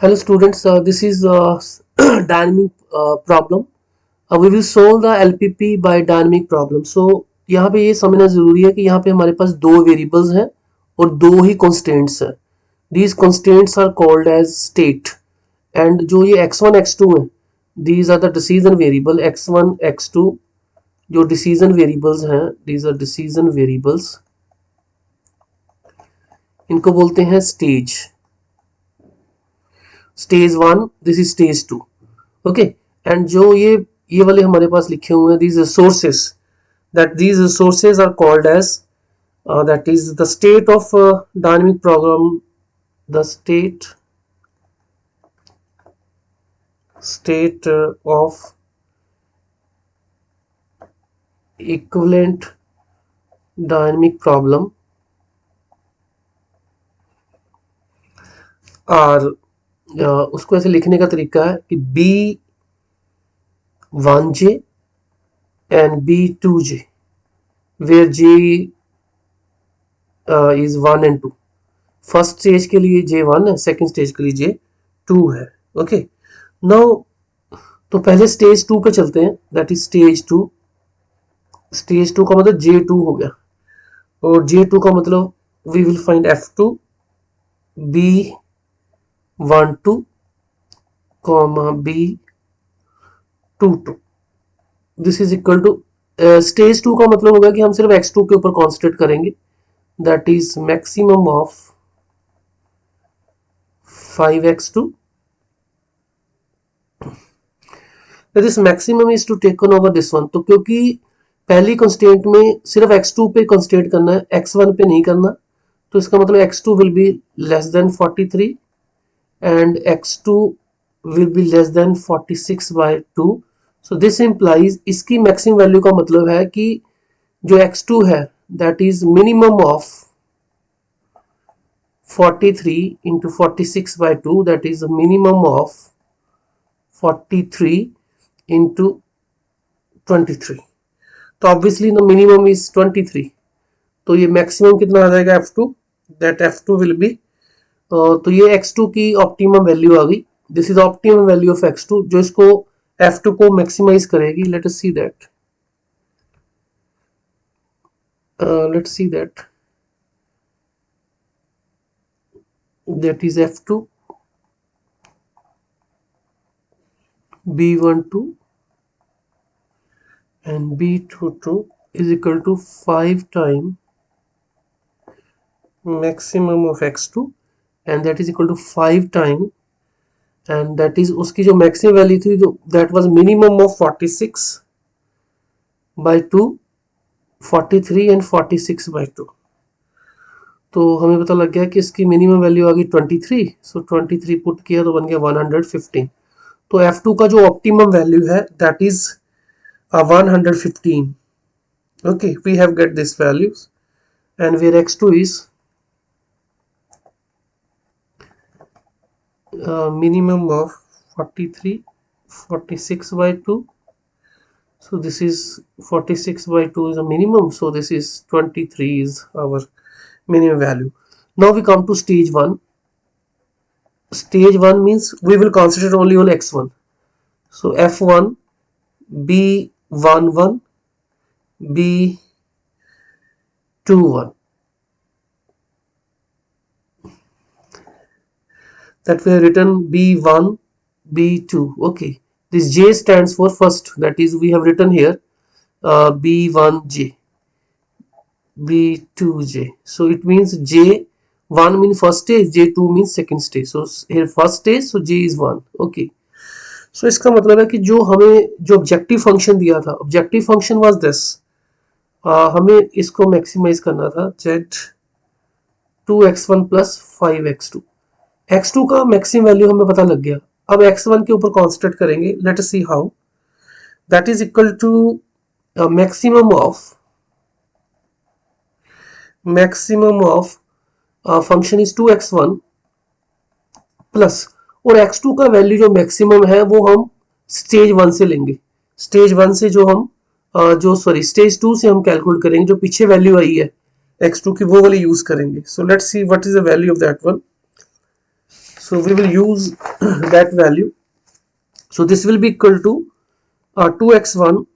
Hello students, this is dynamic problem. We will solve the LPP by dynamic problem. So यहाँ पे ये समझना जरूरी है कि यहाँ पे हमारे पास दो वेरिएबल्स हैं और दो ही constants हैं. These constants are called as state. And जो ये x1 x2 हैं, these are the decision variable x1 x2. जो decision variables हैं, these are decision variables. इनको बोलते हैं stage. Stage 1, this is stage 2. Okay and जो ये वाले हमारे पास लिखे हुए हैं these resources, that these resources are called as that is the state of dynamic program, the state of equivalent dynamic problem और उसको ऐसे लिखने का तरीका है कि B1J and B2J where J is 1 and 2. First stage के लिए J1 है, सेकंड स्टेज के लिए J2 है. ओके नाउ तो पहले स्टेज 2 पे चलते हैं, दैट इज स्टेज 2. स्टेज 2 का मतलब J2 हो गया और J2 का मतलब we will find F2 B12 B22. This is equal to stage 2 का मतलब होगा कि हम सिर्फ x2 के ऊपर कॉन्सेंट्रेट करेंगे, that is maximum of 5x2. This maximum is to taken over this one. तो क्योंकि पहली कंस्टेंट में सिर्फ x2 पे कंस्टेंट करना है, x1 पे नहीं करना, तो इसका मतलब x2 will be less than 43 and x2 will be less then 46/2. So this implies इसकी मैक्सिमम वैल्यू का मतलब है कि जो x2 है that is minimum of 43 into 46/2, that is a minimum of 43 into 23. तो ऑब्वियसली द मिनिमम इज 23, तो ये मैक्सिमम कितना आ जाएगा F2, that F2 will be तो ये x2 की ऑप्टिमम वैल्यू आ गई. This is optimum value of x2 जो इसको F2 को मैक्सिमाइज करेगी. Late us see that. Let's see that that is F2 B12 and B22 is equal to 5 times maximum of x2 and that is equal to 5 times, and that is उसकी जो maximum value थी जो that was minimum of 46/2, 43 and 46/2. तो हमें पता लग गया कि इसकी मिनिमम वैल्यू आ गई 23. सो 23 पुट किया तो बन गया 115. तो F2 का जो ऑप्टिमम वैल्यू है that is 115. Okay, we have get these values and where x2 is minimum of 43, 46/2. So this is 46/2 is a minimum, so this is 23 is our minimum value. Now we come to stage 1. Stage 1 means we will concentrate only on x1. So F1 B11 B21, that we have written B1 B2. Okay, this J stands for first, that is we have written here B1J B2J. So it means J1 means first stage, J2 means second stage. So here first stage, so J is 1. Okay, so इसका मतलब है कि जो हमें जो objective function दिया था, objective function was this, हमें इसको मैक्सिमाइज करना था Z2x1 प्लस 5x2. x2 का मैक्सिमम वैल्यू हमें पता लग गया. अब x1 के ऊपर कॉन्सेंट्रेट करेंगे. Let us see how. That is equal to maximum of function is 2x1 plus, और x2 का वैल्यू जो मैक्सिमम है वो हम स्टेज 1 से लेंगे. स्टेज 1 से जो हम स्टेज 2 से हम कैलकुलेट करेंगे, जो पीछे वैल्यू आई है x2 की वो वाली यूज करेंगे. So let's see what is the value of that one. So we will use that value. So this will be equal to 2x1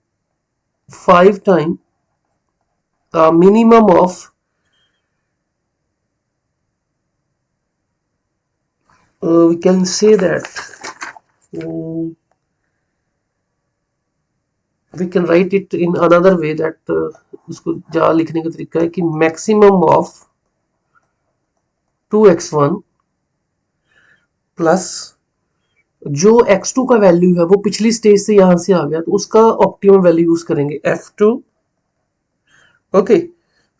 5 times minimum of we can say that we can write it in another way that उसको जहाँ लिखने का तरीका है कि maximum of 2x1 plus जो x2 का value है वो पिछली स्टेज से यहां से आ गया तो उसका ऑप्टिमम वैल्यू यूज करेंगे f2. Okay,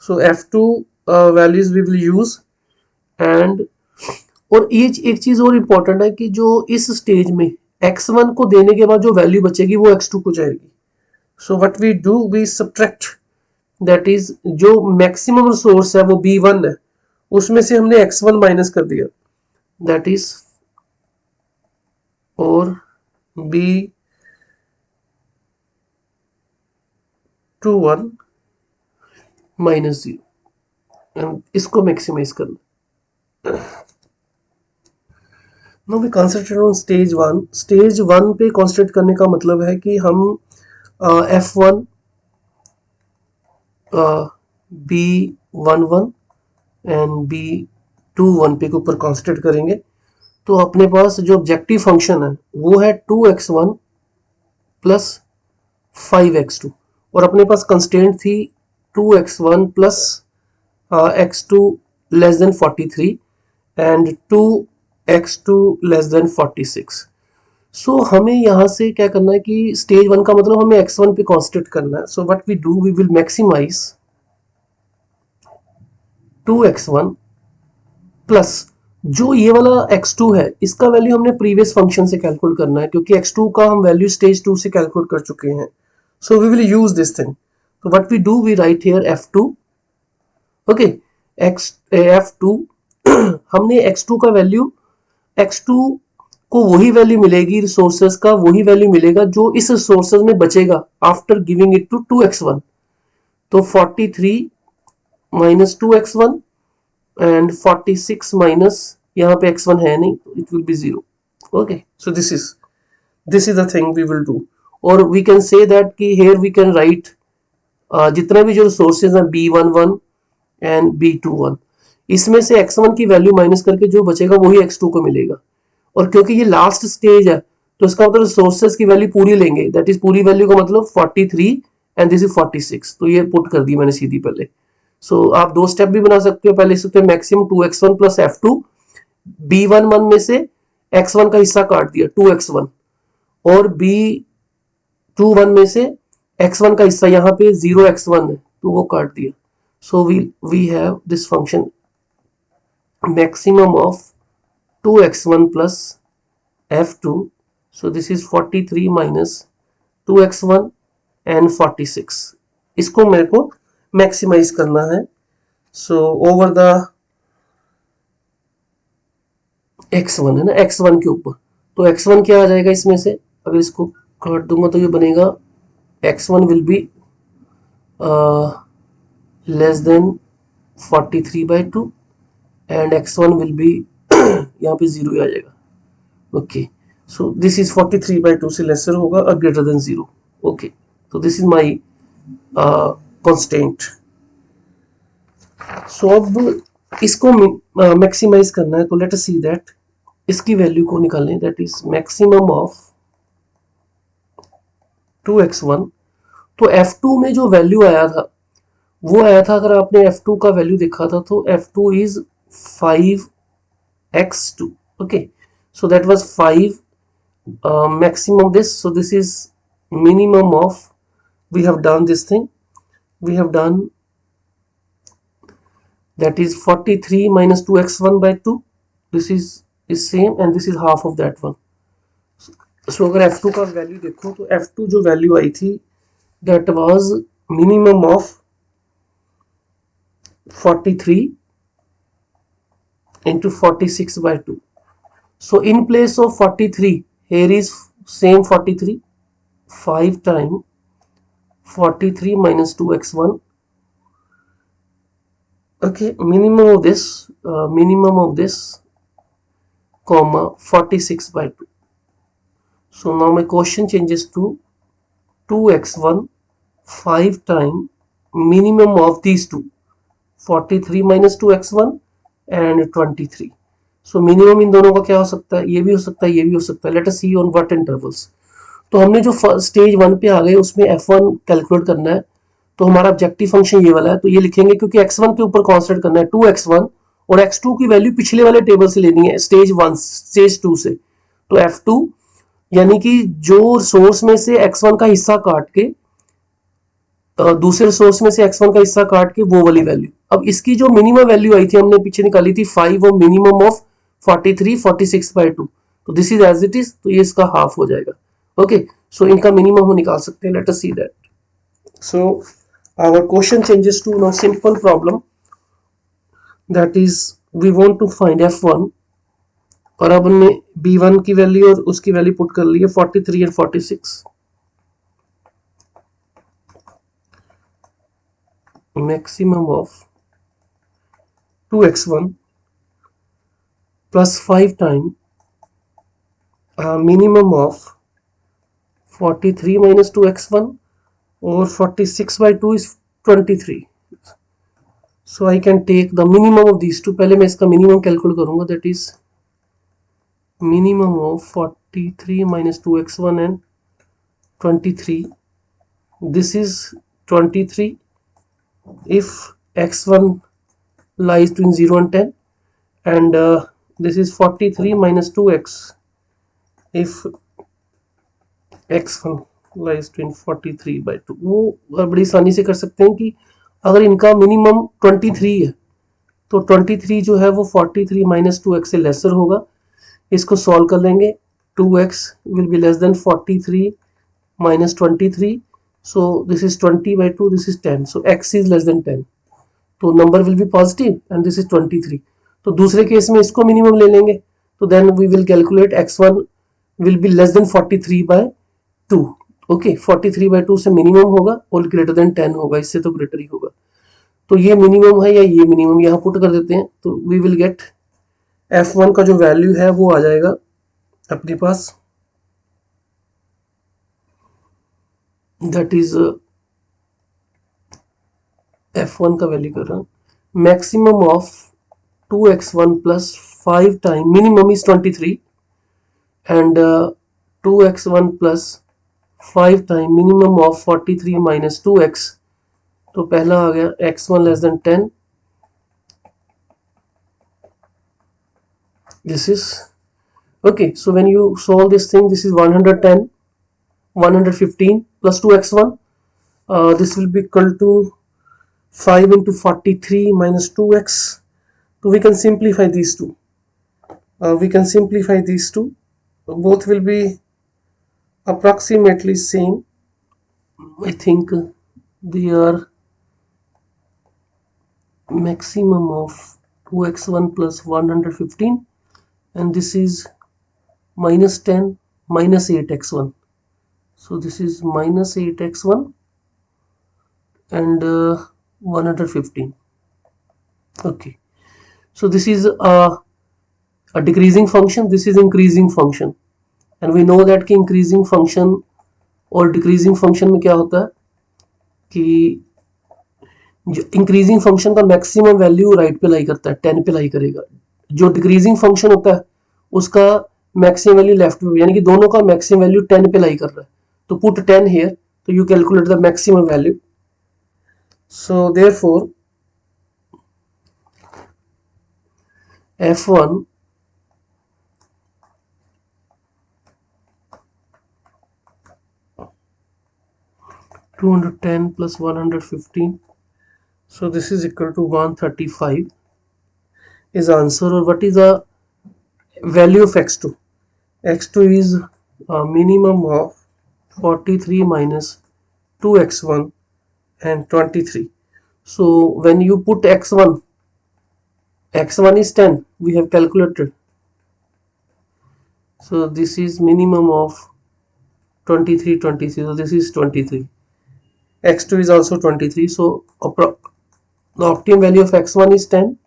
so f2 values we will use. And और ये एक चीज और इम्पोर्टेंट है कि जो इस स्टेज में x1 को देने के बाद जो वैल्यू बचेगी वो x2 को जाएगी. So what we do, we subtract, that is जो मैक्सिमम सोर्स है वो b1 है, उसमें से हमने x1 माइनस कर दिया, दैट इज और b21 माइनस 0 इसको मैक्सिमाइज करना. Now we concentrate on stage 1. Stage 1 पे कंसंट्रेट करने का मतलब है कि हम f1 b11 एंड b21 पे के ऊपर कंसंट्रेट करेंगे. तो अपने पास जो ऑब्जेक्टिव फंक्शन है वो है 2x1 प्लस 5x2 और अपने पास कंस्ट्रेंट थी 2x1 plus x2 less than 43 and 2x2 less than 46. सो हमें यहाँ से क्या करना है कि स्टेज 1 का मतलब हमें x1 पे कॉन्सेंट्रेट करना है. So what we do, we will maximize 2x1 plus जो ये वाला x2 है इसका वैल्यू हमने प्रीवियस फंक्शन से कैलकुलेट करना है क्योंकि x2 का हम वैल्यू स्टेज 2 से कैलकुलेट कर चुके हैं. So we will use this thing. तो what we do, we write here f2. Okay, f2 हमने x2 का वैल्यू, x2 को वही वैल्यू मिलेगी, रिसोर्सेज का वही वैल्यू मिलेगा जो इस रिसोर्सेज में बचेगा after giving it to 2x1. तो 43 माइनस 2x1 एंड 46 माइनस यहाँ पे x1 है नहीं, it will be 0. Okay, so this is the thing we will do. और वी कैन से दैट कि हियर वी कैन राइट जितना भी जो रिसोर्सेज हैं b11 एंड b21, इसमें से x1 की वैल्यू माइनस करके जो बचेगा वही x2 को मिलेगा. और क्योंकि ये लास्ट स्टेज है तो इसका मतलब रिसोर्सेज की वैल्यू पूरी लेंगे, दैट इज पूरी वैल्यू का मतलब 43 एंड दिस इज 46. तो ये पुट कर दी मैंने सीधी पहले. सो आप दो स्टेप भी बना सकते हो. पहले सकते हो maximum 2x1 plus f2, b11 में से x1 का हिस्सा काट दिया 2x1 और b21 में से x1 का हिस्सा यहाँ पे 0x1 है तो वो काट दिया. So we have this function maximum of 2x1 plus f2. So this is 43 minus 2x1 and 46. इसको मेरे को मैक्सिमाइज करना है. सो ओवर द x1 है ना, x1 के ऊपर. तो x1 क्या आ जाएगा इसमें से, अगर इसको काट दूंगा तो ये बनेगा x1 will be less then 43/2 and x1 will B यहाँ पे 0 ही आ जाएगा. ओके, सो दिस इज 43/2 से लेसर होगा और ग्रेटर देन 0. ओके, तो दिस इज माई कांस्टेंट. सो अब इसको मैक्सिमाइज करना है तो लेट अस सी दैट इसकी वैल्यू को निकालें, that is maximum of 2x1. तो f2 में जो वैल्यू आया था वो आया था, अगर आपने f2 का वैल्यू देखा था तो f2 is 5x2. okay, so that was 5 maximum this, so this is minimum of, we have done this thing, we have done that is 43 minus 2x1/2. this is same and this is half of that one. so अगर f2 का value देखो तो f2 जो value आई थी that was minimum of 43 into 46/2. so in place of 43 here is same 43, 5 times 43 minus 2x1. okay, minimum of this comma 46 by 2. So now my question changes to 2x1 5 times minimum of these two, 43 minus 2x1 and 23. So minimum in दोनों का क्या हो सकता है, ये भी हो सकता है, ये भी हो सकता है. Let us see on what intervals. तो हमने जो स्टेज 1 पे आ गए उसमें f1 कैलकुलेट करना है. तो हमारा ऑब्जेक्टिव फंक्शन ये वाला है, तो ये लिखेंगे क्योंकि x1 के ऊपर कांस्टेंट करना है 2x1 और x2 की वैल्यू पिछले वाले टेबल से लेनी है, स्टेज 1 स्टेज 2 से. तो f2 यानी कि जो सोर्स में से x1 का हिस्सा काट के दूसरे सोर्स में से x1 का हिस्सा काट के वो वाली वैल्यू. अब इसकी जो मिनिमम वैल्यू आई थी हमने पीछे निकाली थी 5 और मिनिमम ऑफ 43 46 बाय 2. तो this is as it is, तो ये इसका हाफ हो जाएगा. ओके, सो इनका मिनिमम हम निकाल सकते हैं. Let us see that. So our question changes to now simple problem, that is we want to find f1 और अब हमने b1 की वैल्यू और उसकी वैल्यू पुट कर ली है 43 and 46. maximum of 2x1 plus 5 times minimum of 43 minus 2x1 or 46 by 2 is 23. So I can take the minimum of these two. पहले मैं इसका minimum calculate करूंगा, that is minimum of 43 minus 2x1 and 23. This is 23 if x1 lies between 0 and 10, and this is 43 minus 2x if x1 lies between 43 by 2. वो बड़ी आसानी से कर सकते हैं कि अगर इनका मिनिमम 23 है तो 23 जो है वो 43 माइनस 2x से लेसर होगा. इसको सॉल्व कर लेंगे. 2x will be less than 43 minus 23. So this is 20 by 2, this is 10. So x is less than 10. तो number will be positive and this is 23. तो दूसरे केस में इसको मिनिमम ले लेंगे. तो then we will calculate x1 will be less than 43 by 2. Okay, 43 by 2 से minimum होगा और ग्रेटर देन 10 होगा, इससे तो ग्रेटर ही होगा. तो ये मिनिमम है या ये मिनिमम यहाँ पुट कर देते हैं. तो वी विल गेट f1 का जो वैल्यू है वो आ जाएगा अपने पास, दैट इज f1 का वैल्यू कर रहा हूँ. Maximum of 2x1 plus 5 time minimum is 23 and 2x1 plus 5 time minimum of 43 minus 2x. तो पहला आ गया x1 less than 10. This is okay. So when you solve this thing, this is 110 115 plus 2x1. This will be equal to 5 into 43 minus 2x. So we can simplify these two. Both will be approximately same. I think they are maximum of 2x1 plus 115 and this is minus 10 minus 8x1. So this is minus 8x1 and 115. Okay, so this is a decreasing function, this is increasing function, and we know that कि increasing function और decreasing function में क्या होता है कि increasing function का maximum value right पे लाई करता है, 10 पे लाई करेगा. जो डिक्रीजिंग फंक्शन होता है उसका मैक्सिमम वैल्यू लेफ्ट पे, यानी कि दोनों का मैक्सिमम वैल्यू 10 पे लाई कर रहा है. तो पुट 10 here, तो you calculate the maximum value. So therefore f1 210 plus 115, so this is equal to 135 is answer. Or what is the value of x2? x2 is a minimum of 43 minus 2x1 and 23. So when you put x1 is 10, we have calculated. So this is minimum of 23 23, so this is 23. x2 is also 23. So the optimum value of x1 is 10,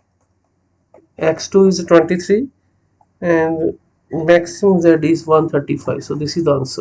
x2 is 23 and maximum z is 135. So this is the answer.